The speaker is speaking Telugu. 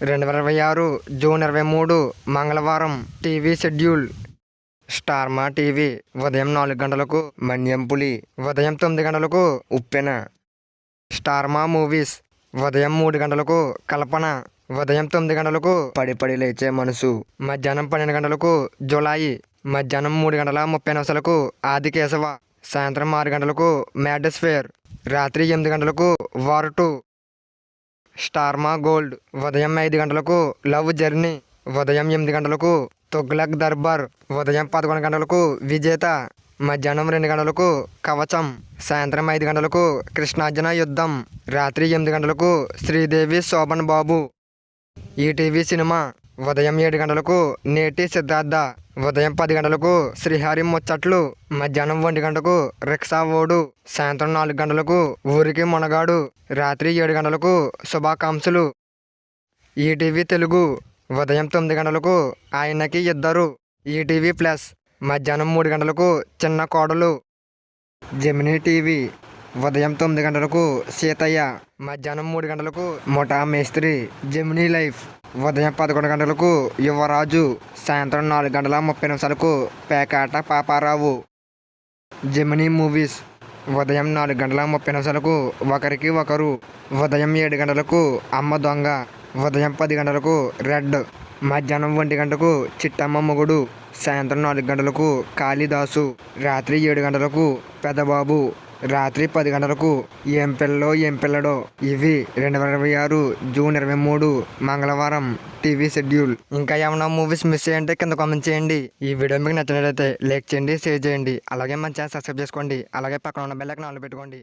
2026 జూన్ 23 మంగళవారం టీవీ షెడ్యూల్. స్టార్ మా టీవీ ఉదయం 4 గంటలకు మన్యం పులి, ఉదయం 9 గంటలకు ఉప్పెన. స్టార్ మా మూవీస్ ఉదయం 3 గంటలకు కల్పన, ఉదయం 9 గంటలకు పడి పడి లేచే మనసు. మధ్యాహ్నం 12 గంటలకు జులాయి, మధ్యాహ్నం 3 గంటల 30 నిమిషాలకు ఆదికేశవ. సాయంత్రం 6 గంటలకు మ్యాడ్నెస్ ఫెయిర్, రాత్రి 8 గంటలకు వార్ 2. స్టార్ మా గోల్డ్ ఉదయం 5 గంటలకు లవ్ జర్నీ, ఉదయం 8 గంటలకు తుగ్లక్ దర్బార్, ఉదయం 11 గంటలకు విజేత, మధ్యాహ్నం 2 గంటలకు కవచం, సాయంత్రం 5 గంటలకు కృష్ణార్జున యుద్ధం, రాత్రి 8 గంటలకు శ్రీదేవి శోభన్ బాబు. ఈటీవీ సినిమా ఉదయం 7 గంటలకు నేటి సిద్ధార్థ, ఉదయం 10 గంటలకు శ్రీహరి ముచ్చట్లు, మధ్యాహ్నం 1 గంటకు రిక్షా ఓడు, సాయంత్రం 4 గంటలకు ఊరికి మునగాడు, రాత్రి 7 గంటలకు శుభాకాంక్షలు. ఈటీవీ తెలుగు ఉదయం 9 గంటలకు ఆయనకి ఇద్దరు. ఈటీవీ ప్లస్ మధ్యాహ్నం 3 గంటలకు చిన్న కోడలు. జెమినీ టీవీ ఉదయం 9 గంటలకు సీతయ్య, మధ్యాహ్నం 3 గంటలకు ముఠా మేస్త్రి. జెమినీ లైఫ్ ఉదయం 11 గంటలకు యువరాజు, సాయంత్రం 4 గంటల 30 నిమిషాలకు పేకాట పాపారావు. జెమినీ మూవీస్ ఉదయం 4 గంటల 30 నిమిషాలకు ఒకరికి ఒకరు, ఉదయం 7 గంటలకు అమ్మ దొంగ, ఉదయం 10 గంటలకు రెడ్, మధ్యాహ్నం 1 గంటకు చిట్టమ్మ మొగుడు, సాయంత్రం 4 గంటలకు కాళిదాసు, రాత్రి 7 గంటలకు పెదబాబు, రాత్రి 10 గంటలకు ఏం పిల్లో ఏం పిల్లడో. ఇవి 2026 జూన్ 23 మంగళవారం టీవీ షెడ్యూల్. ఇంకా ఏమన్నా మూవీస్ మిస్ అయ్యంటే కింద కామెంట్ చేయండి. ఈ వీడియో మీకు నచ్చినట్లయితే లైక్ చేయండి, షేర్ చేయండి. అలాగే మన ఛానల్ సబ్స్క్రైబ్ చేసుకోండి. అలాగే పక్కన ఉన్న బెల్ ఐకాన్ ఆన్లో పెట్టుకోండి.